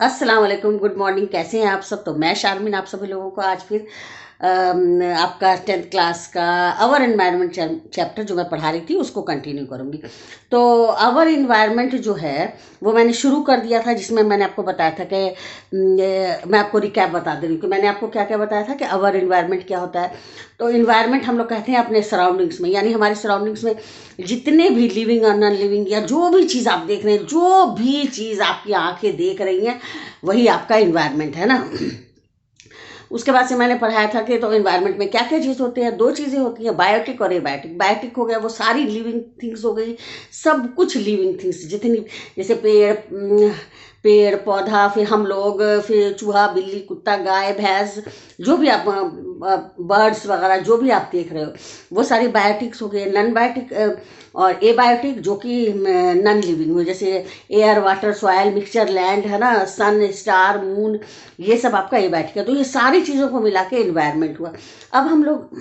अस्सलाम वालेकुम, good morning. कैसे हैं आप सब? तो मैं शारमीन आप सभी लोगों को आज फिर आपका 10th क्लास का आवर एनवायरनमेंट चैप्टर जो मैं पढ़ा रही थी उसको कंटिन्यू करूँगी। तो आवर एनवायरनमेंट जो है वो मैंने शुरू कर दिया था, जिसमें मैंने आपको बताया था कि मैं आपको रिकैप बता दे रही हूँ कि मैंने आपको क्या क्या बताया था कि आवर एनवायरनमेंट क्या होता है। तो एनवायरनमेंट हम लोग कहते हैं अपने सराउंडिंग्स में, यानी हमारे सराउंडिंग्स में जितने भी लिविंग और नॉन लिविंग या जो भी चीज़ आप देख रहे हैं, जो भी चीज़ आपकी आंखें देख रही हैं, वही आपका इन्वायरमेंट है ना। उसके बाद से मैंने पढ़ाया था कि तो इन्वायरमेंट में क्या क्या चीज़ होती है। दो चीज़ें होती हैं, बायोटिक और एबायोटिक। बायोटिक हो गया वो सारी लिविंग थिंग्स हो गई, सब कुछ लिविंग थिंग्स जितनी, जैसे पेड़ पौधा, फिर हम लोग, फिर चूहा बिल्ली कुत्ता गाय भैंस, जो भी आप बर्ड्स वगैरह जो भी आप देख रहे हो वो सारी बायोटिक्स हो गए। नॉन बायोटिक और एबायोटिक जो कि नॉन लिविंग हुए, जैसे air water soil mixture land है ना, सन स्टार मून, ये सब आपका एबायोटिक है। तो ये सारी चीज़ों को मिला के इन्वायरमेंट हुआ। अब हम लोग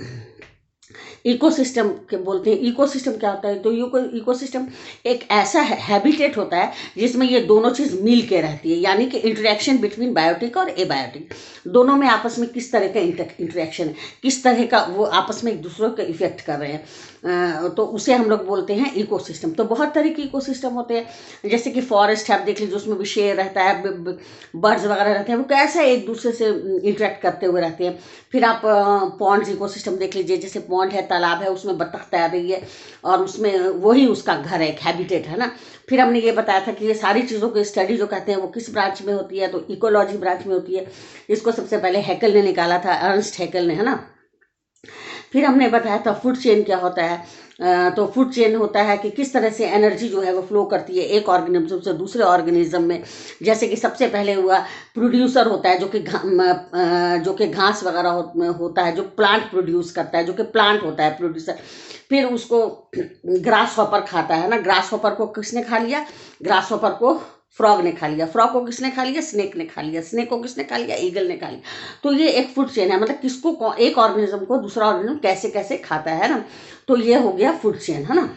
इकोसिस्टम के बोलते हैं। इकोसिस्टम क्या होता है? तो इकोसिस्टम एक ऐसा हैबिटेट होता है जिसमें ये दोनों चीज़ मिल के रहती है, यानी कि इंटरेक्शन बिटवीन बायोटिक और एबायोटिक, दोनों में आपस में किस तरह का इंटरेक्शन है, किस तरह का वो आपस में एक दूसरे को इफेक्ट कर रहे हैं, तो उसे हम लोग बोलते हैं इकोसिस्टम। तो बहुत तरह के इकोसिस्टम होते हैं, जैसे कि फॉरेस्ट है, आप देख लीजिए, उसमें भी शेर रहता है, बर्ड्स वगैरह रहते हैं, वो कैसे एक दूसरे से इंटरेक्ट करते हुए रहते हैं। फिर आप पॉन्ड्स इकोसिस्टम देख लीजिए, जैसे पॉन्ड है, तालाब है, उसमें बत्तख तैर रही है और उसमें वही उसका घर है, एक हैबिटेट है ना। फिर हमने ये बताया था कि ये सारी चीज़ों की स्टडी जो कहते हैं वो किस ब्रांच में होती है, तो इकोलॉजी ब्रांच में होती है। इसको सबसे पहले हैकल ने निकाला था, अर्नस्ट हैकल ने, है ना। फिर हमने बताया था फूड चेन क्या होता है। तो फूड चेन होता है कि किस तरह से एनर्जी जो है वो फ्लो करती है एक ऑर्गेनिज्म से दूसरे ऑर्गेनिज्म में। जैसे कि सबसे पहले हुआ प्रोड्यूसर होता है, जो कि घास वगैरह होता है, जो प्लांट प्रोड्यूस करता है, जो कि प्लांट होता है प्रोड्यूसर। फिर उसको ग्रास हॉपर खाता है ना। ग्रास हॉपर को किसने खा लिया? ग्रास हॉपर को फ्रॉग ने खा लिया। फ्रॉग को किसने खा लिया? स्नेक ने खा लिया। स्नेक को किसने खा लिया? ईगल ने खा लिया। तो ये एक फूड चेन है, मतलब किसको, एक ऑर्गेनिज्म को दूसरा ऑर्गेनिज्म कैसे कैसे खाता है ना। तो ये हो गया फूड चेन, है ना।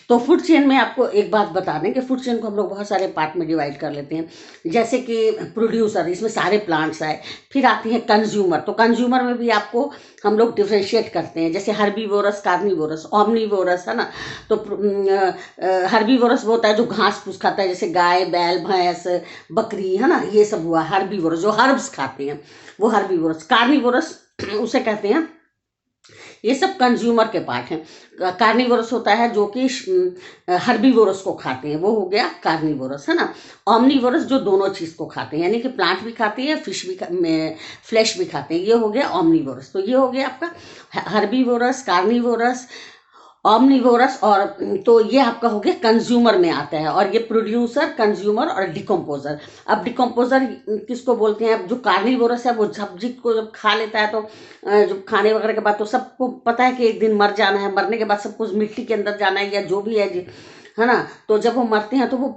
तो फूड चेन में आपको एक बात बता दें कि फूड चेन को हम लोग बहुत सारे पार्ट में डिवाइड कर लेते हैं। जैसे कि प्रोड्यूसर, इसमें सारे प्लांट्स आए। फिर आती है कंज्यूमर। तो कंज्यूमर में भी आपको हम लोग डिफ्रेंशिएट करते हैं, जैसे हर्बीवोरस, कार्निवोरस, ऑमनीवोरस, है ना। तो हर्बीवोरस वो होता है जो घास फूस खाता है, जैसे गाय बैल भैंस बकरी, है ना, ये सब हुआ हर्बीवोरस, जो हर्ब्स खाते हैं वो हर्बीवोरस। कार्निवोरस उसे कहते हैं, ये सब कंज्यूमर के पार्ट हैं। कार्निवोरस होता है जो कि हर्बीवोरस को खाते हैं, वो हो गया कार्निवोरस, है ना। ऑमनीवोरस जो दोनों चीज़ को खाते हैं, यानी कि प्लांट भी खाते हैं, फिश भी फ्लैश भी खाते हैं, ये हो गया ऑमनीवोरस। तो ये हो गया आपका हर्बीवोरस, कार्निवोरस, ऑमनिवोरस। और तो ये आपका हो गया कंज्यूमर में आता है। और ये प्रोड्यूसर, कंज्यूमर और डिकम्पोजर। अब डिकम्पोजर किसको बोलते हैं? अब जो कार्निवोरस है वो सब्जी को जब खा लेता है तो जब खाने वगैरह के बाद तो सबको पता है कि एक दिन मर जाना है, मरने के बाद सब कुछ मिट्टी के अंदर जाना है या जो भी है ना। तो जब वो मरते हैं तो वो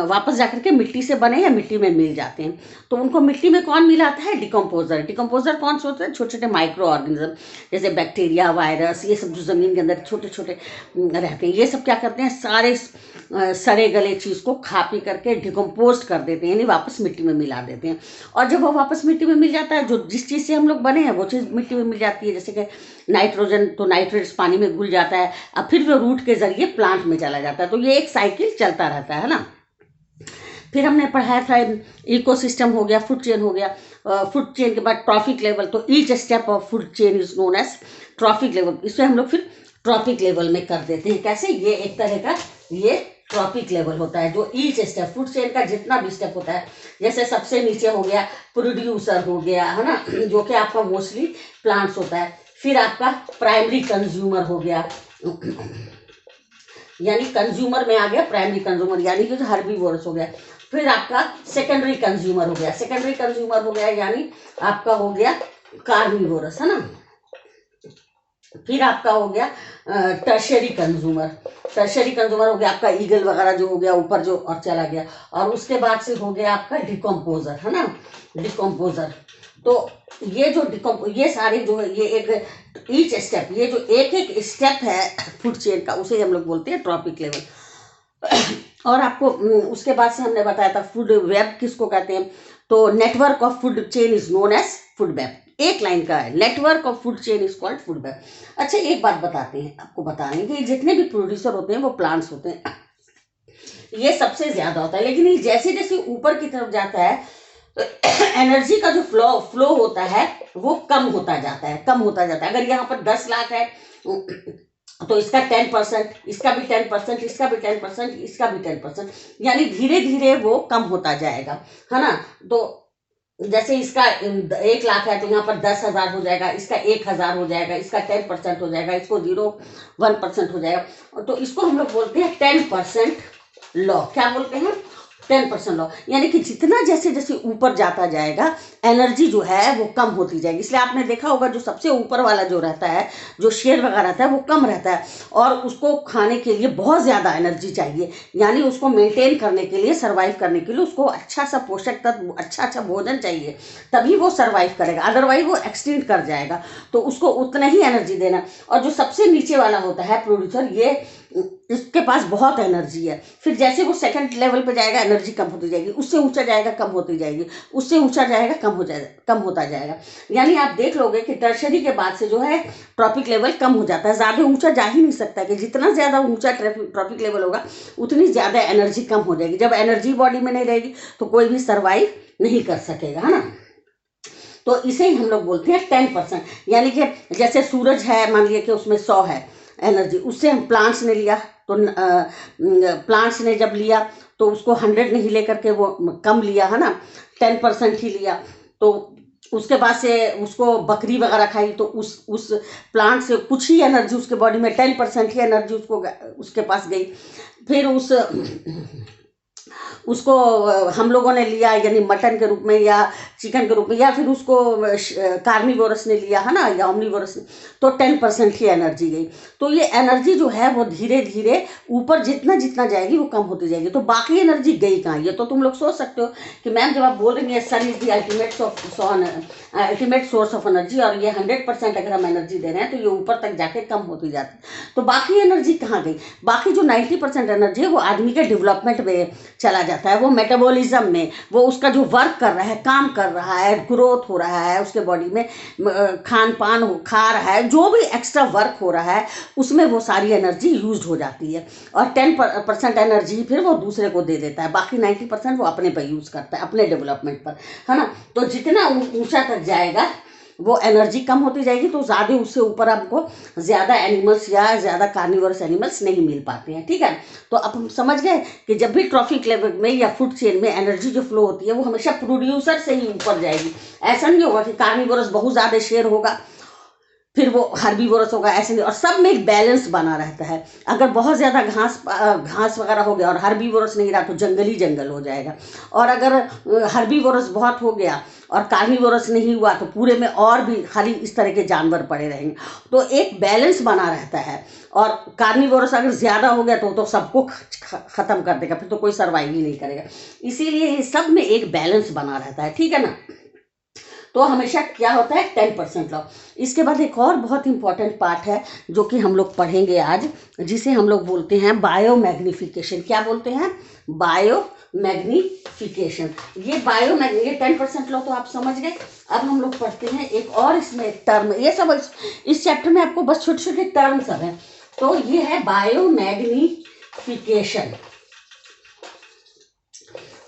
वापस जाकर के मिट्टी से बने या मिट्टी में मिल जाते हैं। तो उनको मिट्टी में कौन मिलाता है? डिकम्पोजर। डिकम्पोजर कौन से होते हैं? छोटे छोटे माइक्रो ऑर्गेनिज्म, जैसे बैक्टीरिया, वायरस, ये सब जो ज़मीन के अंदर छोटे छोटे रहते हैं। ये सब क्या करते हैं? सारे सड़े गले चीज़ को खा पी करके डिकम्पोज कर देते हैं, यानी वापस मिट्टी में मिला देते हैं। और जब वो वापस मिट्टी में मिल जाता है, जो जिस चीज़ से हम लोग बने हैं वो चीज़ मिट्टी में मिल जाती है, जैसे कि नाइट्रोजन, तो नाइट्रेट्स पानी में घुल जाता है, अब फिर वो रूट के जरिए प्लांट में चला जाता है। तो ये एक साइकिल चलता रहता है ना। फिर हमने पढ़ाया था इकोसिस्टम हो गया, फूड चेन हो गया। फूड चेन के बाद ट्रॉफिक लेवल। तो each step of food chain is known as trophic level. इसमें हम लोग फिर ट्रॉफिक लेवल में कर देते हैं। कैसे? ये एक तरह का ये ट्रॉफिक लेवल होता है, जो ईच स्टेप फूड चेन का जितना भी स्टेप होता है, जैसे सबसे नीचे हो गया प्रोड्यूसर हो गया, है ना, जो कि आपका मोस्टली प्लांट्स होता है। फिर आपका प्राइमरी कंज्यूमर हो गया, यानी कंज्यूमर में आ गया प्राइमरी कंज्यूमर, यानी कि जो हर्बीवोरस हो गया। फिर आपका सेकेंडरी कंज्यूमर हो गया। सेकेंडरी कंज्यूमर हो गया यानी आपका हो गया कार्निवोरस, है ना। फिर आपका हो गया टर्शरी कंज्यूमर। टर्शरी कंज्यूमर हो गया आपका ईगल वगैरह जो हो गया ऊपर जो और चला गया। और उसके बाद से हो गया आपका डिकम्पोजर, है ना, डिकम्पोजर। तो ये सारे जो है, ये एक ईच स्टेप, ये जो एक एक स्टेप है फूड चेन का, उसे हम लोग बोलते हैं ट्रॉपिक लेवल। और आपको उसके बाद से हमने बताया था फूड वेब किसको कहते हैं, तो network of food chain is known as food web, एक लाइन का है, network of food chain is called food web. अच्छा एक बात बताते हैं, आपको बता रहे हैं कि जितने भी प्रोड्यूसर होते हैं वो प्लांट्स होते हैं, ये सबसे ज्यादा होता है, लेकिन ये जैसे जैसे ऊपर की तरफ जाता है तो एनर्जी का जो फ्लो होता है वो कम होता जाता है, कम होता जाता है। अगर यहाँ पर 10 लाख है तो इसका 10%, इसका भी 10%, इसका भी 10%, इसका भी 10%, यानी धीरे धीरे वो कम होता जाएगा, है ना। तो जैसे इसका 1 लाख है तो यहाँ पर 10,000 हो जाएगा, इसका 1,000 हो जाएगा, इसका 10% हो जाएगा, इसको 0.1% हो जाएगा। तो इसको हम लोग बोलते हैं 10% लॉ। क्या बोलते हैं? 10% लॉ। यानी कि जितना जैसे जैसे ऊपर जाता जाएगा एनर्जी जो है वो कम होती जाएगी। इसलिए आपने देखा होगा जो सबसे ऊपर वाला जो रहता है, जो शेर वगैरह रहता है, वो कम रहता है और उसको खाने के लिए बहुत ज़्यादा एनर्जी चाहिए, यानी उसको मेंटेन करने के लिए, सर्वाइव करने के लिए उसको अच्छा सा पोषक तत्व, अच्छा भोजन चाहिए, तभी वो सर्वाइव करेगा, अदरवाइज वो एक्सटिंक्ट कर जाएगा। तो उसको उतना ही एनर्जी देना। और जो सबसे नीचे वाला होता है प्रोड्यूसर, ये इसके पास बहुत एनर्जी है, फिर जैसे वो सेकंड लेवल पे जाएगा एनर्जी कम होती जाएगी, उससे ऊंचा जाएगा कम होती जाएगी, उससे ऊंचा जाएगा कम होता जाएगा। यानी आप देख लोगे कि टर्शरी के बाद से जो है ट्रॉपिक लेवल कम हो जाता है, ज़्यादा ऊंचा जा ही नहीं सकता, कि जितना ज़्यादा ऊंचा ट्रॉपिक लेवल होगा उतनी ज़्यादा एनर्जी कम हो जाएगी। जब एनर्जी बॉडी में नहीं रहेगी तो कोई भी सर्वाइव नहीं कर सकेगा, है ना। तो इसे ही हम लोग बोलते हैं 10%। यानी कि जैसे सूरज है, मान लिया कि उसमें 100 है एनर्जी, उससे हम प्लांट्स ने लिया, तो प्लांट्स ने जब लिया तो उसको 100 नहीं लेकर के वो कम लिया, है ना, 10% ही लिया। तो उसके बाद से उसको बकरी वगैरह खाई तो उस प्लांट से कुछ ही एनर्जी उसके बॉडी में, 10% ही एनर्जी उसके पास गई। फिर उसको हम लोगों ने लिया, यानी मटन के रूप में या चिकन के रूप में, या फिर उसको कार्निवोरस ने लिया, है ना, या ओमनिवोरस ने, तो 10% ही एनर्जी गई। तो ये एनर्जी जो है वो धीरे धीरे ऊपर जितना जितना जाएगी वो कम होती जाएगी। तो बाकी एनर्जी गई कहाँ? ये तो तुम लोग सोच सकते हो कि मैम जब आप बोल रही हैं sun is the ultimate source of energy, और ये 100% अगर हम एनर्जी दे रहे हैं तो ये ऊपर तक जाके कम होती जाती है, तो बाकी एनर्जी कहाँ गई? बाकी जो 90% एनर्जी है वो आदमी के डेवलपमेंट में चला जाता है, वो मेटाबॉलिज्म में, वो उसका जो वर्क कर रहा है, काम कर रहा है, ग्रोथ हो रहा है उसके बॉडी में, खान पान खा रहा है, जो भी एक्स्ट्रा वर्क हो रहा है उसमें वो सारी एनर्जी यूज हो जाती है। और 10% एनर्जी फिर वो दूसरे को दे देता है, बाकी 90% वो अपने पर यूज करता है, अपने डेवलपमेंट पर, है ना। तो जितना ऊंचा तक जाएगा वो एनर्जी कम होती जाएगी, तो ज़्यादा उससे ऊपर आपको ज़्यादा एनिमल्स या ज़्यादा कार्निवरस एनिमल्स नहीं मिल पाते हैं, ठीक है। तो अब हम समझ गए कि जब भी ट्रॉफिक लेवल में या फूड चेन में एनर्जी जो फ्लो होती है वो हमेशा प्रोड्यूसर से ही ऊपर जाएगी। ऐसा नहीं होगा कि कार्निवरस बहुत ज़्यादा शेयर होगा फिर वो हर्बीवोरस होगा, ऐसे नहीं। और सब में एक बैलेंस बना रहता है। अगर बहुत ज़्यादा घास वगैरह हो गया और हर्बीवोरस नहीं रहा तो जंगल ही जंगल हो जाएगा, और अगर हर्बीवोरस बहुत हो गया और कार्निवोरस नहीं हुआ तो पूरे में और भी खाली इस तरह के जानवर पड़े रहेंगे। तो एक बैलेंस बना रहता है, और कार्निवोरस अगर ज़्यादा हो गया तो सबको ख़त्म कर देगा, फिर तो कोई सर्वाइव ही नहीं करेगा। इसीलिए सब में एक बैलेंस बना रहता है, ठीक है ना। तो हमेशा क्या होता है 10% लॉ। इसके बाद एक और बहुत इंपॉर्टेंट पार्ट है जो कि हम लोग पढ़ेंगे आज, जिसे हम लोग बोलते हैं बायोमैग्निफिकेशन। क्या बोलते हैं? बायोमैग्निफिकेशन। ये 10% लॉ तो आप समझ गए। अब हम लोग पढ़ते हैं एक और इसमें टर्म, ये सब इस चैप्टर में आपको बस छोटे छोटे टर्म सब हैं। तो ये है बायोमैग्निफिकेशन।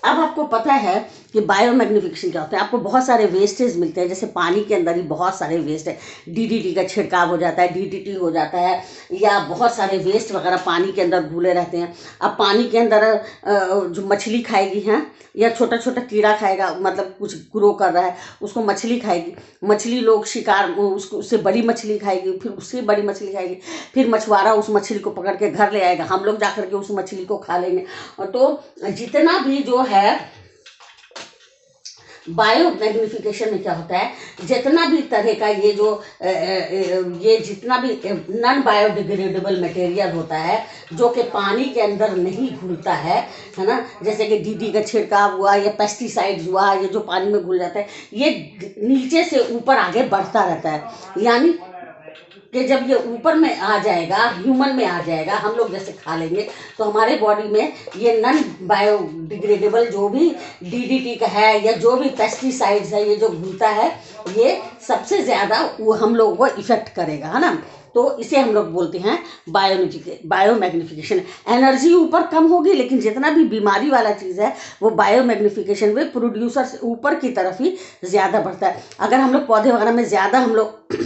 अब आपको पता है कि बायोमैग्निफिकेशन क्या होता है। आपको बहुत सारे वेस्टेज मिलते हैं, जैसे पानी के अंदर ही बहुत सारे वेस्ट है, डीडीटी का छिड़काव हो जाता है, डीडीटी हो जाता है, या बहुत सारे वेस्ट वगैरह पानी के अंदर घुले रहते हैं। अब पानी के अंदर जो मछली खाएगी हैं, या छोटा छोटा कीड़ा खाएगा, मतलब कुछ ग्रो कर रहा है उसको मछली खाएगी, मछली लोग शिकार उससे बड़ी मछली खाएगी, फिर उससे बड़ी मछली खाएगी, फिर मछुआरा उस मछली को पकड़ के घर ले आएगा, हम लोग जाकर के उस मछली को खा लेंगे। तो जितना भी जो है बायोमैग्निफिकेशन में क्या होता है, जितना भी तरह का ये जितना भी नॉन बायोडिग्रेडेबल मटेरियल होता है जो कि पानी के अंदर नहीं घुलता है ना, जैसे कि डीडी का छिड़काव हुआ या पेस्टिसाइड्स हुआ, ये जो पानी में घुल जाता है, ये नीचे से ऊपर आगे बढ़ता रहता है। यानी कि जब ये ऊपर में आ जाएगा, ह्यूमन में आ जाएगा, हम लोग जैसे खा लेंगे तो हमारे बॉडी में ये नॉन बायोडिग्रेडेबल जो भी डीडीटी का है या जो भी पेस्टिसाइड्स है, ये जो घुलता है, ये सबसे ज़्यादा वो हम लोग को इफेक्ट करेगा, है ना। तो इसे हम लोग बोलते हैं बायोमैग्निफिकेशन। एनर्जी ऊपर कम होगी, लेकिन जितना भी बीमारी वाला चीज़ है वो बायोमैग्निफिकेशन में प्रोड्यूसर से ऊपर की तरफ ही ज़्यादा बढ़ता है। अगर हम लोग पौधे वगैरह में ज़्यादा हम लोग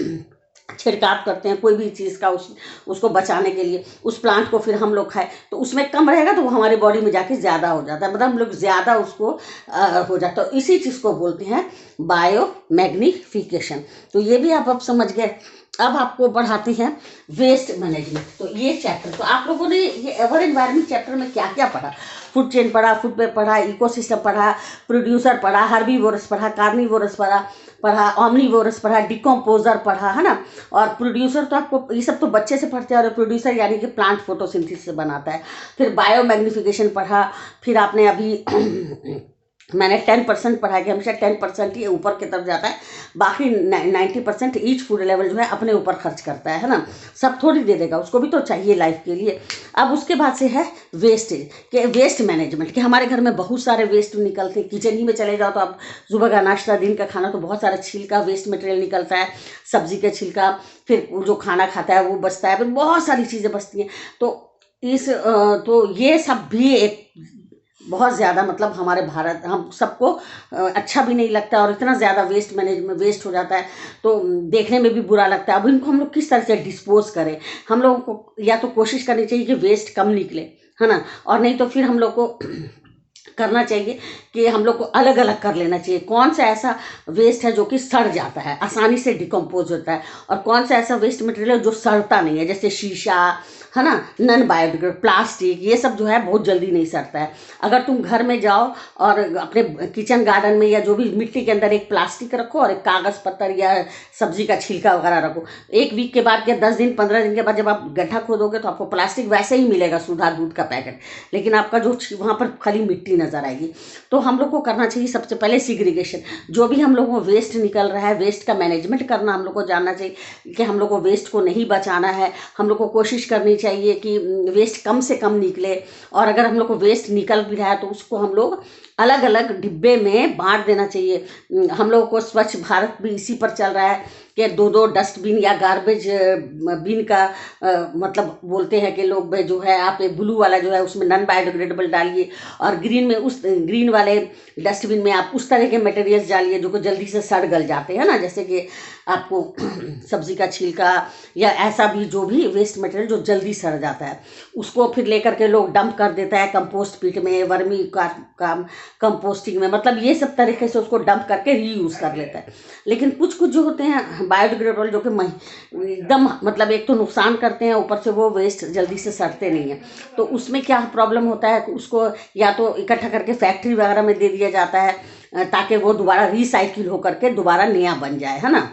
छिड़काव करते हैं कोई भी चीज़ का, उसको बचाने के लिए, उस प्लांट को फिर हम लोग खाएं तो उसमें कम रहेगा, तो वो हमारी बॉडी में जाके ज़्यादा हो जाता है, मतलब हम लोग ज़्यादा उसको हो जाता है। तो इसी चीज़ को बोलते हैं बायोमैग्निफिकेशन। तो ये भी आप अब समझ गए। अब आपको बढ़ाते हैं वेस्ट मैनेजमेंट। तो ये चैप्टर, तो आप लोगों ने ये एवर एनवायरनमेंट चैप्टर में क्या क्या पढ़ा? फूड चेन पढ़ा, फूड वेब पढ़ा, इकोसिस्टम पढ़ा, प्रोड्यूसर पढ़ा, हर्बीवोरस पढ़ा, कार्निवोरस पढ़ा, ऑमनीवोरस पढ़ा, डिकम्पोजर पढ़ा, है ना। और प्रोड्यूसर तो आपको ये सब तो बच्चे से पढ़ते हैं, और प्रोड्यूसर यानी कि प्लांट फोटोसिंथेसिस से बनाता है। फिर बायोमैग्निफिकेशन पढ़ा, फिर आपने अभी मैंने 10% पढ़ा कि हमेशा 10% ही ऊपर की तरफ जाता है, बाकी 90% ईच फूड लेवल जो है अपने ऊपर खर्च करता है ना। सब थोड़ी दे देगा, उसको भी तो चाहिए लाइफ के लिए। अब उसके बाद से है वेस्टेज के वेस्ट मैनेजमेंट, कि हमारे घर में बहुत सारे वेस्ट निकलते हैं। किचन ही में चले जाओ तो आप सुबह का नाश्ता, दिन का खाना, तो बहुत सारा छिलका वेस्ट मटेरियल निकलता है, सब्जी का छिलका, फिर जो खाना खाता है वो बचता है, फिर बहुत सारी चीज़ें बचती हैं। तो ये सब भी एक बहुत ज़्यादा, मतलब हमारे भारत, हम सबको अच्छा भी नहीं लगता, और इतना ज़्यादा वेस्ट मैनेजमेंट वेस्ट हो जाता है तो देखने में भी बुरा लगता है। अब इनको हम लोग किस तरह से डिस्पोज करें? हम लोगों को या तो कोशिश करनी चाहिए कि वेस्ट कम निकले, है ना, और नहीं तो फिर हम लोग को करना चाहिए कि हम लोग को अलग अलग कर लेना चाहिए। कौन सा ऐसा वेस्ट है जो कि सड़ जाता है, आसानी से डिकम्पोज होता है, और कौन सा ऐसा वेस्ट मटेरियल जो सड़ता नहीं है, जैसे शीशा, है ना, नॉन बायोडिग्रेडेबल प्लास्टिक, ये सब जो है बहुत जल्दी नहीं सड़ता है। अगर तुम घर में जाओ और अपने किचन गार्डन में या जो भी मिट्टी के अंदर एक प्लास्टिक रखो और एक कागज़ पत्तर या सब्जी का छिलका वगैरह रखो, 1 वीक के बाद या 10 दिन 15 दिन के बाद जब आप गड्ढा खोदोगे तो आपको प्लास्टिक वैसे ही मिलेगा, सुधा दूध का पैकेट, लेकिन आपका जो वहाँ पर खाली मिट्टी नज़र आएगी। तो हम लोग को करना चाहिए सबसे पहले सिग्रीगेशन। जो भी हम लोगों को वेस्ट निकल रहा है, वेस्ट का मैनेजमेंट करना हम लोग को जानना चाहिए कि हम लोग को वेस्ट को नहीं बचाना है। हम लोग को कोशिश करनी चाहिए कि वेस्ट कम से कम निकले, और अगर हम लोग को वेस्ट निकल भी रहा है तो उसको हम लोग अलग अलग डिब्बे में बांट देना चाहिए। हम लोगों को स्वच्छ भारत भी इसी पर चल रहा है कि 2-2 डस्टबिन या गार्बेज बिन का मतलब बोलते हैं कि लोग जो है, आप ब्लू वाला जो है उसमें नॉन बायोडिग्रेडेबल डालिए, और ग्रीन में उस ग्रीन वाले डस्टबिन में आप उस तरह के मटेरियल्स डालिए जो को जल्दी से सड़ गल जाते हैं ना, जैसे कि आपको सब्जी का छिलका या ऐसा भी जो भी वेस्ट मटेरियल जो जल्दी सड़ जाता है, उसको फिर लेकर के लोग डंप कर देता है कंपोस्ट पिट में, वर्मी कंपोस्टिंग में, मतलब ये सब तरीके से उसको डंप करके रीयूज़ कर लेता है। लेकिन कुछ जो होते हैं बायोडिग्रेडेबल जो कि एकदम मतलब एक तो नुकसान करते हैं, ऊपर से वो वेस्ट जल्दी से सड़ते नहीं हैं। तो उसमें क्या प्रॉब्लम होता है, उसको या तो इकट्ठा करके फैक्ट्री वगैरह में दे दिया जाता है ताकि वो दोबारा रिसाइकिल होकर के दोबारा नया बन जाए, है ना।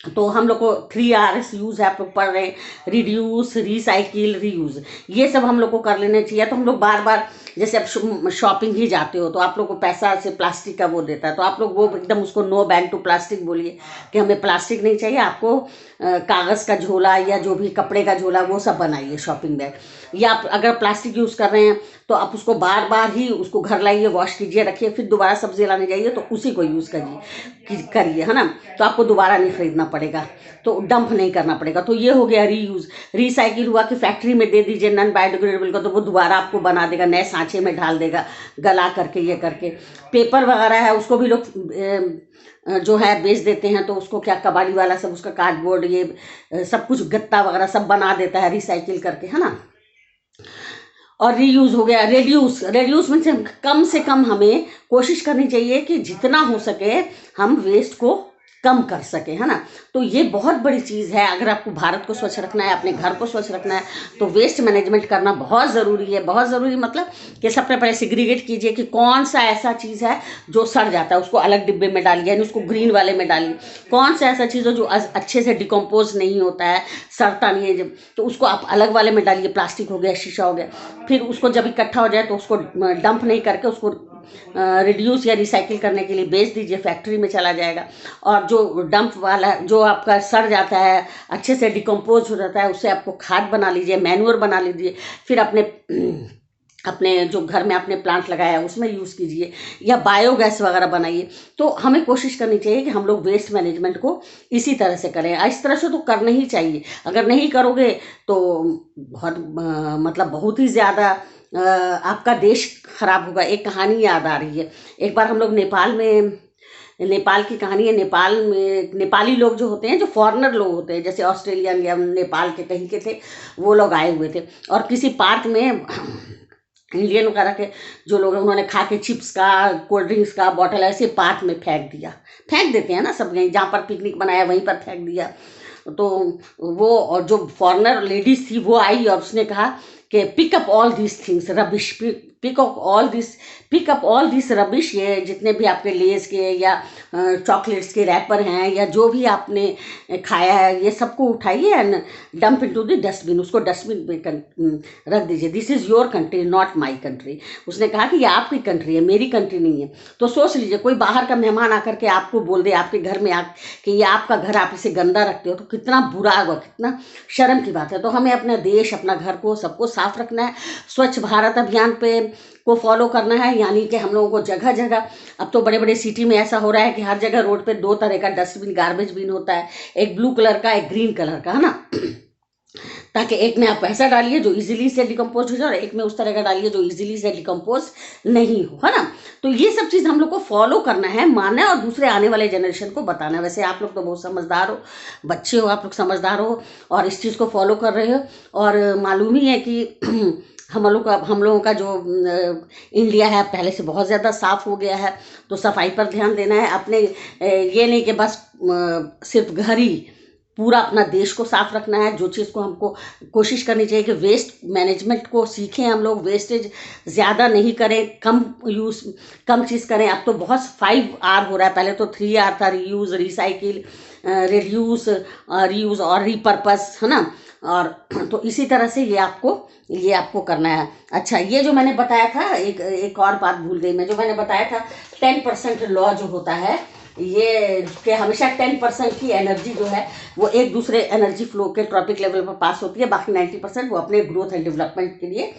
तो हम लोग को 3Rs यूज़ है, आप लोग पढ़ रहे हैं, रिड्यूस, रिसाइकिल, रीयूज़, ये सब हम लोग को कर लेना चाहिए। तो हम लोग बार बार, जैसे आप शॉपिंग ही जाते हो तो आप लोग को पैसा से प्लास्टिक का वो देता है, तो आप लोग वो एकदम उसको नो बैन टू प्लास्टिक बोलिए कि हमें प्लास्टिक नहीं चाहिए, आपको कागज़ का झोला या जो भी कपड़े का झोला वो सब बनाइए शॉपिंग बैग। या आप अगर प्लास्टिक यूज़ कर रहे हैं तो आप उसको बार बार ही उसको घर लाइए, वॉश कीजिए, रखिए, फिर दोबारा सब्जी लाने जाइए तो उसी को यूज़ करिए, है ना। तो आपको दोबारा नहीं खरीदना पड़ेगा, तो डंप नहीं करना पड़ेगा। तो ये हो गया रीयूज़। रिसाइकिल हुआ कि फैक्ट्री में दे दीजिए नॉन बायोडिग्रेडेबल को, तो वो दोबारा आपको बना देगा, नए सांचे में ढाल देगा, गला करके ये करके। पेपर वगैरह है उसको भी लोग जो है बेच देते हैं, तो उसको क्या कबाड़ी वाला सब उसका कार्डबोर्ड ये सब कुछ गत्ता वगैरह सब बना देता है रिसाइकिल करके, है ना। और रीयूज़ हो गया। रेड्यूस में से कम हमें कोशिश करनी चाहिए कि जितना हो सके हम वेस्ट को कम कर सके, है ना। तो ये बहुत बड़ी चीज़ है। अगर आपको भारत को स्वच्छ रखना है, अपने घर को स्वच्छ रखना है, तो वेस्ट मैनेजमेंट करना बहुत ज़रूरी है। बहुत ज़रूरी मतलब कि सबसे पहले सिग्रीगेट कीजिए कि कौन सा ऐसा चीज़ है जो सड़ जाता है, उसको अलग डिब्बे में डालिए, यानी उसको ग्रीन वाले में डालिए। कौन सा ऐसा चीज़ हो जो अच्छे से डिकम्पोज नहीं होता है, सड़ता नहीं है जब, तो उसको आप अलग वाले में डालिए, प्लास्टिक हो गया, शीशा हो गया। फिर उसको जब इकट्ठा हो जाए तो उसको डंप नहीं करके उसको रिड्यूस या रिसाइकिल करने के लिए बेच दीजिए, फैक्ट्री में चला जाएगा। और जो डंप वाला जो आपका सड़ जाता है, अच्छे से डिकम्पोज हो जाता है, उससे आपको खाद बना लीजिए, मैन्योर बना लीजिए, फिर अपने अपने जो घर में आपने प्लांट लगाया है उसमें यूज़ कीजिए, या बायोगैस वगैरह बनाइए। तो हमें कोशिश करनी चाहिए कि हम लोग वेस्ट मैनेजमेंट को इसी तरह से करें। इस तरह से तो करना ही चाहिए, अगर नहीं करोगे तो बहुत मतलब बहुत ही ज़्यादा आपका देश खराब होगा। एक कहानी याद आ रही है, एक बार हम लोग नेपाल की कहानी है। नेपाल में नेपाली लोग जो होते हैं, जो फॉरेनर लोग होते हैं, जैसे ऑस्ट्रेलियन या नेपाल के कहीं के थे, वो लोग आए हुए थे और किसी पार्क में इंडियन वगैरह के जो लोग हैं उन्होंने खा के चिप्स का, कोल्ड ड्रिंक्स का बॉटल ऐसे पार्क में फेंक दिया। फेंक देते हैं ना सब, यहीं जहाँ पर पिकनिक बनाया वहीं पर फेंक दिया। तो वो और जो फॉरेनर लेडीज थी वो आई और उसने कहा कि pick up all this things rubbish, pick up all this rubbish, ये जितने भी आपके लेस के या चॉकलेट्स के रैपर हैं या जो भी आपने खाया है, ये सबको उठाइए and dump into the dustbin, उसको डस्टबिन में रख दीजिए। This is your country not my country. उसने कहा कि ये आपकी कंट्री है, मेरी कंट्री नहीं है। तो सोच लीजिए, कोई बाहर का मेहमान आकर के आपको बोल दे आपके घर में कि ये आपका घर, आप इसे गंदा रखते हो, तो कितना बुरा होगा, कितना शर्म की बात है। तो हमें अपना देश, अपना घर को, सबको साफ रखना है। स्वच्छ भारत अभियान पे को फॉलो करना है, यानी कि हम लोगों को जगह जगह, अब तो बड़े बड़े सिटी में ऐसा हो रहा है कि हर जगह रोड पे 2 तरह का डस्टबिन, गार्बेज बिन होता है, एक ब्लू कलर का, एक ग्रीन कलर का, है ना। ताकि एक में आप पैसा डालिए जो इजीली से डिकम्पोज हो जाए और एक में उस तरह का डालिए जो इजीली से डिकम्पोज नहीं हो, है ना। तो ये सब चीज़ हम लोग को फॉलो करना है, मानना है और दूसरे आने वाले जनरेशन को बताना है। वैसे आप लोग तो बहुत समझदार हो, बच्चे हो, आप लोग समझदार हो और इस चीज़ को फॉलो कर रहे हो। और मालूम ही है कि हम लोगों का जो इंडिया है पहले से बहुत ज़्यादा साफ़ हो गया है। तो सफाई पर ध्यान देना है अपने, ये नहीं कि बस सिर्फ घर ही, पूरा अपना देश को साफ रखना है। जो चीज़ को हमको कोशिश करनी चाहिए कि वेस्ट मैनेजमेंट को सीखें हम लोग, वेस्टेज ज़्यादा नहीं करें, कम चीज़ करें। अब तो बहुत 5R हो रहा है, पहले तो 3R था, रीयूज़, रिसाइकिल, रिड्यूस, रीयूज़ और रीपर्पस, है ना। और तो इसी तरह से ये आपको करना है। अच्छा, ये जो मैंने बताया था, एक और बात भूल गई मैं, जो मैंने बताया था 10% लॉ जो होता है, ये कि हमेशा 10% की एनर्जी जो है वो एक दूसरे एनर्जी फ्लो के ट्रॉपिक लेवल पर पास होती है, बाकी 90% वो अपने ग्रोथ एंड डेवलपमेंट के लिए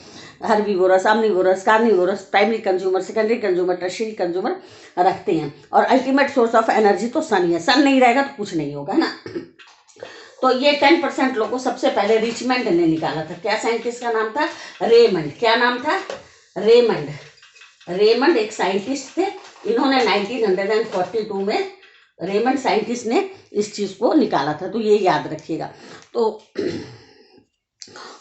herbivorous, omnivorous, carnivorous, primary consumer, secondary consumer, tertiary consumer रखते हैं। और अल्टीमेट सोर्स ऑफ एनर्जी तो सन ही है, सन नहीं रहेगा तो कुछ नहीं होगा, है ना। तो ये 10% लोगों को सबसे पहले रिचमंड ने निकाला था। क्या साइंटिस्ट का नाम था? रेमंड। क्या नाम था? रेमंड एक साइंटिस्ट थे। इन्होंने 1942 में रेमंड साइंटिस्ट ने इस चीज़ को निकाला था, तो ये याद रखिएगा। तो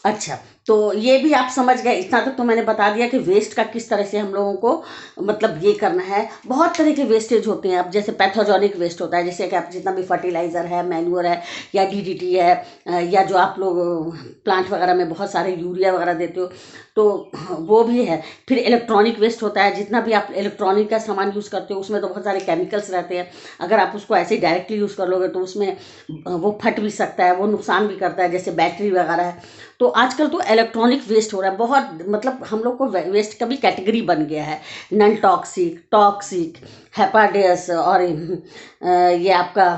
अच्छा, तो ये भी आप समझ गए। इतना तक तो मैंने बता दिया कि वेस्ट का किस तरह से हम लोगों को मतलब ये करना है। बहुत तरह के वेस्टेज होते हैं। अब जैसे पैथोजेनिक वेस्ट होता है, जैसे कि आप जितना भी फर्टिलाइज़र है, मैन्योर है या DDT है, या जो आप लोग प्लांट वगैरह में बहुत सारे यूरिया वगैरह देते हो, तो वो भी है। फिर इलेक्ट्रॉनिक वेस्ट होता है, जितना भी आप इलेक्ट्रॉनिक का सामान यूज़ करते हो उसमें तो बहुत सारे केमिकल्स रहते हैं। अगर आप उसको ऐसे ही डायरेक्टली यूज़ कर लोगे तो उसमें वो फट भी सकता है, वो नुकसान भी करता है, जैसे बैटरी वगैरह है। तो आजकल तो इलेक्ट्रॉनिक वेस्ट हो रहा है बहुत, मतलब हम लोग को वेस्ट का भी कैटेगरी बन गया है, नॉन टॉक्सिक, टॉक्सिक, हैजार्डस, और ये आपका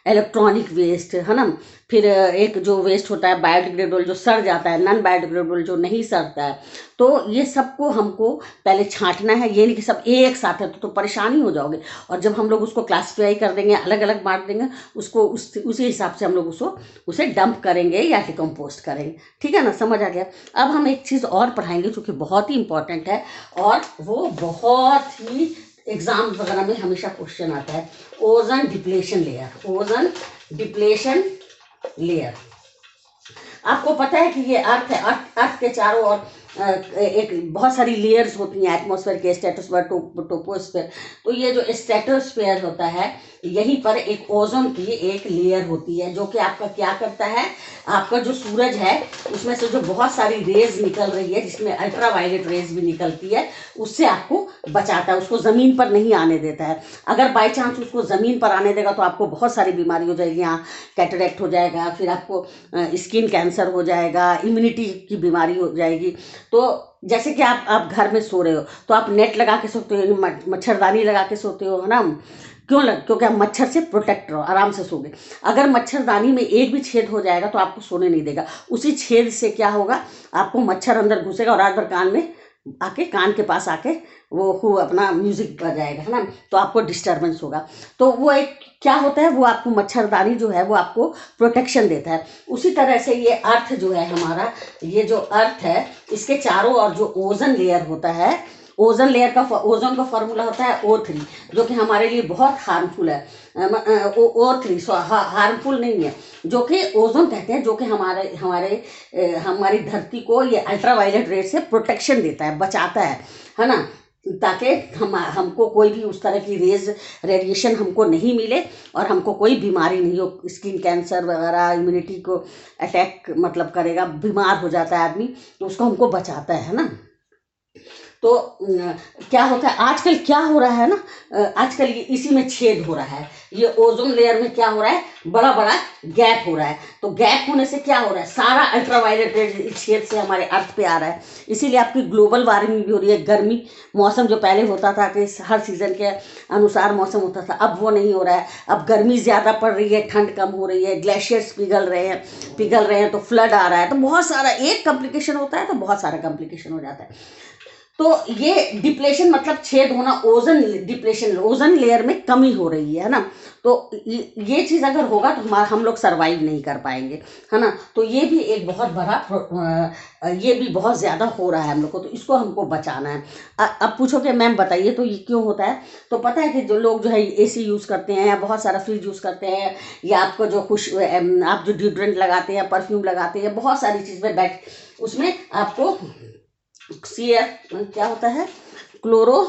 इलेक्ट्रॉनिक वेस्ट, है ना। फिर एक जो वेस्ट होता है बायोडिग्रेडेबल, जो सड़ जाता है, नॉन बायोडिग्रेडेबल जो नहीं सड़ता है। तो ये सबको हमको पहले छांटना है, ये नहीं कि सब एक साथ है तो परेशानी हो जाओगे। और जब हम लोग उसको क्लासीफाई कर देंगे, अलग अलग बांट देंगे उसको, उसी हिसाब से हम लोग उसे डंप करेंगे या डिकम्पोस्ट करेंगे। ठीक है ना, समझ आ गया। अब हम एक चीज़ और पढ़ाएंगे जो कि बहुत ही इंपॉर्टेंट है, और वो बहुत ही एग्जाम वगैरह में हमेशा क्वेश्चन आता है, ozone depletion layer. Ozone depletion layer, आपको पता है कि ये अर्थ है, अर्थ के चारों ओर एक बहुत सारी लेयर्स होती हैं, एटमॉस्फेयर के, स्ट्रेटोस्फेयर, टोपोस्फेयर। तो ये जो स्ट्रेटोस्फेयर होता है, यहीं पर एक ओजोन की एक लेयर होती है, जो कि आपका क्या करता है, आपका जो सूरज है उसमें से जो बहुत सारी रेज निकल रही है, जिसमें अल्ट्रावायलेट रेज भी निकलती है, उससे आपको बचाता है, उसको ज़मीन पर नहीं आने देता है। अगर बाई चांस उसको ज़मीन पर आने देगा तो आपको बहुत सारी बीमारी हो जाएगी, यहाँ कैटरेक्ट हो जाएगा, फिर आपको स्किन कैंसर हो जाएगा, इम्यूनिटी की बीमारी हो जाएगी। तो जैसे कि आप घर में सो रहे हो तो आप नेट लगा के सोते हो, मच्छरदानी लगा के सोते हो, है ना। क्योंकि आप मच्छर से प्रोटेक्ट रहो, आराम से सोगे। अगर मच्छरदानी में एक भी छेद हो जाएगा तो आपको सोने नहीं देगा। उसी छेद से क्या होगा, आपको मच्छर अंदर घुसेगा और रात भर कान के पास आके वो खूब अपना म्यूजिक बजाएगा, है ना, तो आपको डिस्टर्बेंस होगा। तो वो एक क्या होता है, वो आपको मच्छरदानी जो है वो आपको प्रोटेक्शन देता है। उसी तरह से ये अर्थ जो है हमारा, ये जो अर्थ है इसके चारों ओर जो ओजन लेयर होता है, ओजोन का फॉर्मूला होता है O3, जो कि हमारे लिए बहुत हार्मफुल है। O3 हार्मफुल नहीं है, जो कि ओजोन कहते हैं, जो कि हमारी धरती को ये अल्ट्रावायलेट रेड से प्रोटेक्शन देता है, बचाता है ना, ताकि हमको कोई भी उस तरह की रेडिएशन हमको नहीं मिले और हमको कोई बीमारी नहीं हो। स्किन कैंसर वगैरह इम्यूनिटी को अटैक मतलब करेगा, बीमार हो जाता है आदमी, तो उसको हमको बचाता है ना। तो क्या होता है आजकल, क्या हो रहा है ना, आजकल ये इसी में छेद हो रहा है। ये ओजोन लेयर में क्या हो रहा है, बड़ा बड़ा गैप हो रहा है। तो गैप होने से क्या हो रहा है, सारा अल्ट्रावायलेट रेड इस छेद से हमारे अर्थ पे आ रहा है। इसीलिए आपकी ग्लोबल वार्मिंग भी हो रही है। गर्मी मौसम जो पहले होता था कि हर सीजन के अनुसार मौसम होता था, अब वो नहीं हो रहा है। अब गर्मी ज़्यादा पड़ रही है, ठंड कम हो रही है, ग्लेशियर्स पिघल रहे हैं तो फ्लड आ रहा है। तो बहुत सारा, एक कॉम्प्लिकेशन होता है तो बहुत सारा कॉम्प्लिकेशन हो जाता है। तो ये डिप्लेशन मतलब छेद होना, ओजन डिप्लेशन, ओजन लेयर में कमी हो रही है ना। तो ये चीज़ अगर होगा तो हम लोग सरवाइव नहीं कर पाएंगे, है ना। तो ये भी एक बहुत बड़ा, ये भी बहुत ज़्यादा हो रहा है हम लोग को, तो इसको हमको बचाना है। अब पूछोगे मैम बताइए तो ये क्यों होता है। तो पता है कि जो लोग जो है AC यूज़ करते हैं या बहुत सारा फ्रिज यूज़ करते हैं, या आपको जो आप जो डिओड्रेंट लगाते हैं, परफ्यूम लगाते हैं, बहुत सारी चीज़ में उसमें आपको क्या होता है, क्लोरो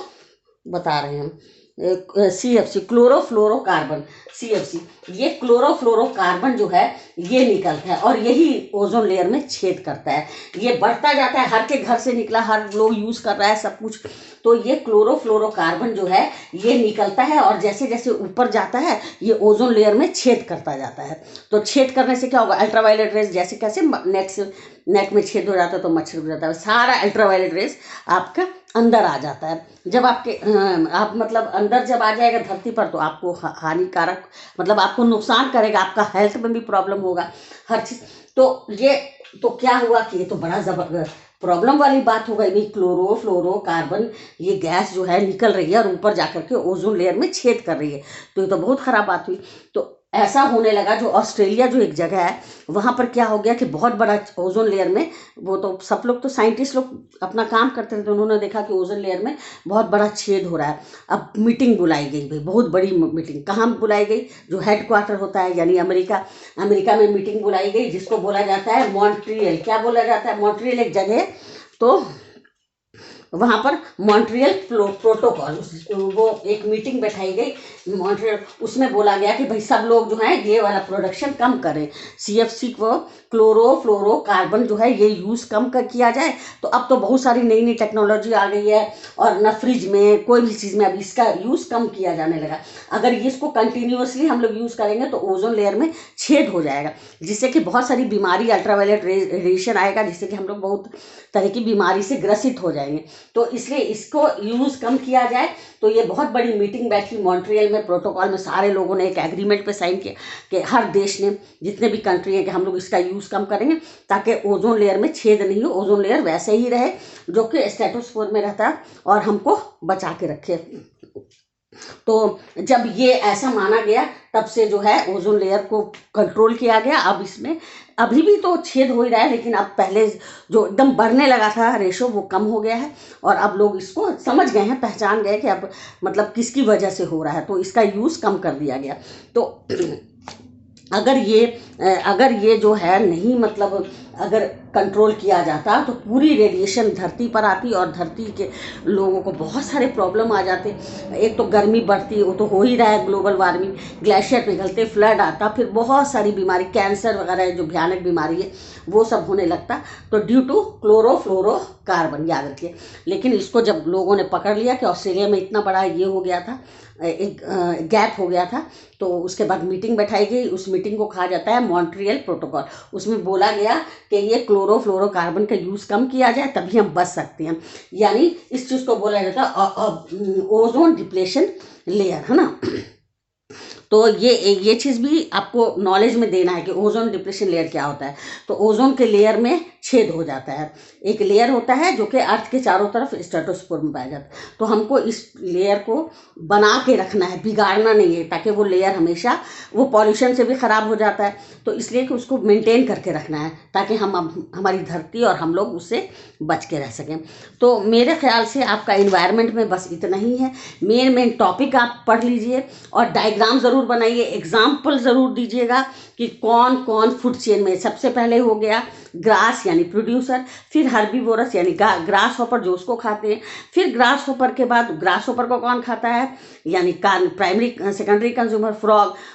बता रहे हैं हम, CFC क्लोरोफ्लोरोकार्बन, CFC, ये क्लोरोफ्लोरोकार्बन जो है ये निकलता है और यही ओजोन लेयर में छेद करता है। ये बढ़ता जाता है, हर के घर से निकला, हर लोग यूज़ कर रहा है सब कुछ। तो ये क्लोरोफ्लोरोकार्बन जो है ये निकलता है और जैसे जैसे ऊपर जाता है ये ओजोन लेयर में छेद करता जाता है। तो छेद करने से क्या होगा, अल्ट्रावायलेट रेज जैसे कैसे नेक में छेद हो जाता है तो मच्छर हो जाता है, सारा अल्ट्रावायलेट रेज आपका अंदर आ जाता है। जब आप मतलब अंदर जब आ जाएगा धरती पर तो आपको हानिकारक, मतलब आपको नुकसान करेगा, आपका हेल्थ में भी प्रॉब्लम होगा, हर चीज़। तो क्या हुआ कि ये तो बड़ा जबरदस्त प्रॉब्लम वाली बात हो गई भाई। क्लोरोफ्लोरोकार्बन ये गैस जो है निकल रही है और ऊपर जाकर के ओजोन लेयर में छेद कर रही है, तो ये तो बहुत ख़राब बात हुई। तो ऐसा होने लगा, जो ऑस्ट्रेलिया जो एक जगह है वहाँ पर क्या हो गया कि बहुत बड़ा ओजोन लेयर में, वो तो सब लोग तो साइंटिस्ट लोग अपना काम करते थे, तो उन्होंने देखा कि ओजोन लेयर में बहुत बड़ा छेद हो रहा है। अब मीटिंग बुलाई गई भाई, बहुत बड़ी मीटिंग। कहाँ बुलाई गई, जो हेडक्वार्टर होता है यानी अमेरिका में मीटिंग बुलाई गई, जिसको बोला जाता है मॉन्ट्रियल। क्या बोला जाता है, मॉन्ट्रियल एक जगह है, तो वहाँ पर मॉन्ट्रियल प्रोटोकॉल, वो एक मीटिंग बैठाई गई मॉन्ट्रियल, उसमें बोला गया कि भाई सब लोग जो है ये वाला प्रोडक्शन कम करें, CFC को, क्लोरोफ्लोरोकार्बन जो है ये यूज़ कम किया जाए। तो अब तो बहुत सारी नई नई टेक्नोलॉजी आ गई है और न फ्रिज में कोई भी चीज़ में अब इसका यूज़ कम किया जाने लगा। अगर इसको कंटिन्यूसली हम लोग यूज़ करेंगे तो ओजोन लेयर में छेद हो जाएगा, जिससे कि बहुत सारी बीमारी, अल्ट्रावायलेट रेडिएशन आएगा, जिससे कि हम लोग बहुत तरह की बीमारी से ग्रसित हो जाएंगे। तो इसलिए इसको यूज़ कम किया जाए। तो ये बहुत बड़ी मीटिंग बैठी मॉन्ट्रियल में, प्रोटोकॉल में सारे लोगों ने एक एग्रीमेंट पे साइन किया कि हर देश ने, जितने भी कंट्री हैं, कि हम लोग इसका यूज़ कम करेंगे ताकि ओजोन लेयर में छेद नहीं हो, ओजोन लेयर वैसे ही रहे जो कि स्ट्रेटोस्फीयर में रहता है और हमको बचा के रखे। तो जब ये ऐसा माना गया तब से जो है ओजोन लेयर को कंट्रोल किया गया। अब इसमें अभी भी तो छेद हो ही रहा है, लेकिन अब पहले जो एकदम बढ़ने लगा था रेशो वो कम हो गया है और अब लोग इसको समझ गए हैं, पहचान गए कि अब मतलब किसकी वजह से हो रहा है, तो इसका यूज़ कम कर दिया गया। तो अगर ये जो है नहीं, मतलब अगर कंट्रोल किया जाता तो पूरी रेडिएशन धरती पर आती और धरती के लोगों को बहुत सारे प्रॉब्लम आ जाते। एक तो गर्मी बढ़ती, वो तो हो ही रहा है, ग्लोबल वार्मिंग, ग्लेशियर पिघलते, फ्लड आता, फिर बहुत सारी बीमारी, कैंसर वगैरह जो भयानक बीमारी है वो सब होने लगता। तो ड्यू टू क्लोरोफ्लोरोकार्बन, याद रखिए। लेकिन इसको जब लोगों ने पकड़ लिया कि ऑस्ट्रेलिया में इतना बड़ा ये हो गया था, एक गैप हो गया था, तो उसके बाद मीटिंग बैठाई गई। उस मीटिंग को कहा जाता है मॉन्ट्रियल प्रोटोकॉल। उसमें बोला गया कि ये क्लोरोफ्लोरोकार्बन का यूज़ कम किया जाए, तभी हम बच सकते हैं। यानी इस चीज़ को बोला जाता है ओजोन डिप्लेशन लेयर, है ना। तो ये चीज़ भी आपको नॉलेज में देना है कि ओजोन डिप्लेशन लेयर क्या होता है। तो ओजोन के लेयर में छेद हो जाता है। एक लेयर होता है जो कि अर्थ के चारों तरफ स्ट्रेटोस्फीयर में पाया जाता है। तो हमको इस लेयर को बना के रखना है, बिगाड़ना नहीं है, ताकि वो लेयर हमेशा, वो पॉल्यूशन से भी ख़राब हो जाता है, तो इसलिए कि उसको मेंटेन करके रखना है ताकि हमारी धरती और हम लोग उससे बच के रह सकें। तो मेरे ख्याल से आपका इन्वायरमेंट में बस इतना ही है। मेन टॉपिक आप पढ़ लीजिए और डायग्राम ज़रूर बनाइए, एग्जाम्पल ज़रूर दीजिएगा कि कौन कौन फूड चेन में। सबसे पहले हो गया ग्रास यानी प्रोड्यूसर, फिर हर्बीवोरस यानी ग्रास हॉपर जो उसको खाते हैं, फिर ग्रास हॉपर के बाद ग्रास हॉपर को कौन खाता है यानी प्राइमरी सेकेंडरी कंज्यूमर,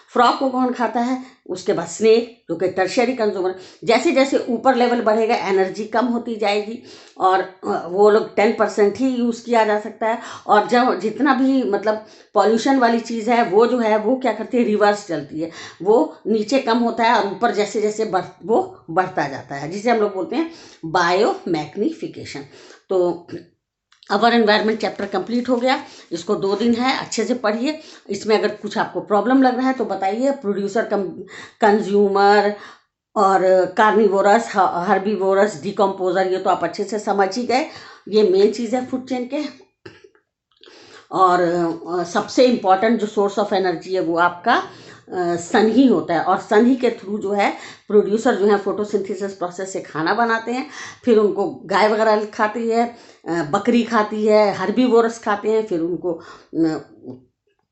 फ्रॉग को कौन खाता है, उसके बाद स्नेक जो कि टर्शियरी कंज्यूमर। जैसे जैसे ऊपर लेवल बढ़ेगा एनर्जी कम होती जाएगी और वो लोग 10% ही यूज़ किया जा सकता है। और जब जितना भी मतलब पॉल्यूशन वाली चीज़ है वो जो है वो क्या करती है, रिवर्स चलती है, वो नीचे कम होता है और ऊपर जैसे जैसे वो बढ़ता जाता है, जिसे हम लोग बोलते हैं बायो मैग्निफिकेशन। तो अवर एनवायरनमेंट चैप्टर कंप्लीट हो गया। इसको 2 दिन है, अच्छे से पढ़िए। इसमें अगर कुछ आपको प्रॉब्लम लग रहा है तो बताइए। प्रोड्यूसर कंज्यूमर और कार्निवोरस, हर्बीवोरस, डिकम्पोजर, ये तो आप अच्छे से समझ ही गए। ये मेन चीज़ है फूड चेन के। और सबसे इम्पॉर्टेंट जो सोर्स ऑफ एनर्जी है वो आपका सन ही होता है। और सन ही के थ्रू जो है प्रोड्यूसर जो है फोटोसिंथेसिस प्रोसेस से खाना बनाते हैं, फिर उनको गाय वगैरह खाती है, बकरी खाती है, हर्बीवोरस खाते हैं, फिर उनको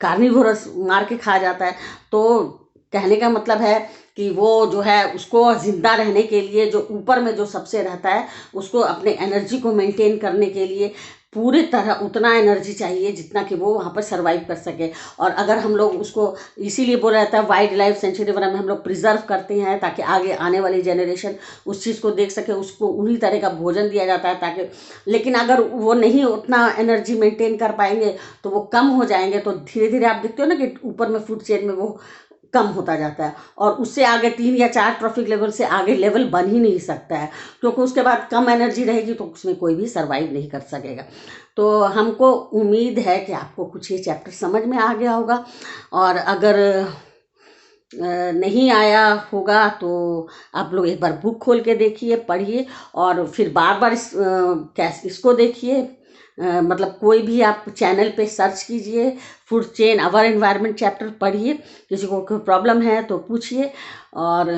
कार्निवोरस मार के खा जाता है। तो कहने का मतलब है कि वो जो है उसको ज़िंदा रहने के लिए, जो ऊपर में जो सबसे रहता है, उसको अपने एनर्जी को मेंटेन करने के लिए पूरी तरह उतना एनर्जी चाहिए जितना कि वो वहाँ पर सर्वाइव कर सके। और अगर हम लोग उसको, इसीलिए बोला जाता है वाइल्ड लाइफ सेंचुरी वगैरह में हम लोग प्रिजर्व करते हैं ताकि आगे आने वाली जनरेशन उस चीज़ को देख सके, उसको उन्हीं तरह का भोजन दिया जाता है ताकि। लेकिन अगर वो नहीं उतना एनर्जी मेंटेन कर पाएंगे तो वो कम हो जाएंगे। तो धीरे धीरे आप देखते हो ना कि ऊपर में फूड चेन में वो कम होता जाता है और उससे आगे 3 या 4 ट्रॉफिक लेवल से आगे लेवल बन ही नहीं सकता है, क्योंकि उसके बाद कम एनर्जी रहेगी तो उसमें कोई भी सर्वाइव नहीं कर सकेगा। तो हमको उम्मीद है कि आपको कुछ ये चैप्टर समझ में आ गया होगा। और अगर नहीं आया होगा तो आप लोग एक बार बुक खोल के देखिए, पढ़िए और फिर बार बार इसको देखिए। मतलब कोई भी आप चैनल पे सर्च कीजिए, फूड चेन अवर एनवायरनमेंट चैप्टर पढ़िए। किसी को कोई प्रॉब्लम है तो पूछिए। और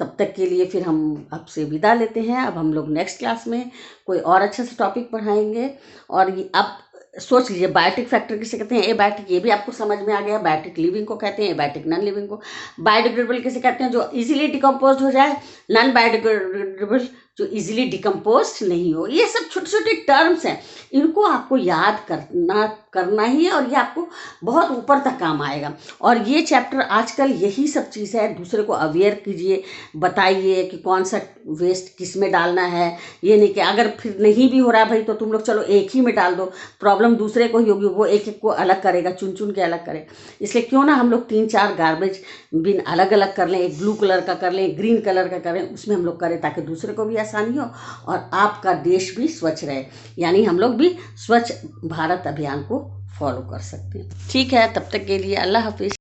तब तक के लिए फिर हम आपसे विदा लेते हैं। अब हम लोग नेक्स्ट क्लास में कोई और अच्छा सा टॉपिक पढ़ाएंगे। और अब सोच लीजिए बायोटिक फैक्टर किसे कहते हैं, एबायोटिक, ये भी आपको समझ में आ गया। बायोटिक लिविंग को कहते हैं, एबायोटिक नॉन लिविंग को। बायोडिग्रेडेबल किसे कहते हैं, जो इजीली डिकम्पोज हो जाए। नॉन बायोडिग्रेडेबल जो इजीली डिकम्पोज नहीं हो। ये सब छोटे छोटे टर्म्स हैं, इनको आपको याद करना ही है और ये आपको बहुत ऊपर तक काम आएगा। और ये चैप्टर आजकल यही सब चीज़ है, दूसरे को अवेयर कीजिए, बताइए कि कौन सा वेस्ट किस में डालना है। ये नहीं कि अगर फिर नहीं भी हो रहा भाई तो तुम लोग चलो एक ही में डाल दो, प्रॉब्लम दूसरे को ही होगी, वो एक एक को अलग करेगा, चुन चुन के अलग करे। इसलिए क्यों ना हम लोग 3-4 गार्बेज बिन अलग अलग कर लें, एक ब्लू कलर का कर लें, ग्रीन कलर का करें, उसमें हम लोग करें ताकि दूसरे को भी आसानी हो और आपका देश भी स्वच्छ रहे। यानी हम लोग भी स्वच्छ भारत अभियान को फॉलो कर सकते हैं। ठीक है, तब तक के लिए अल्लाह हाफिज़।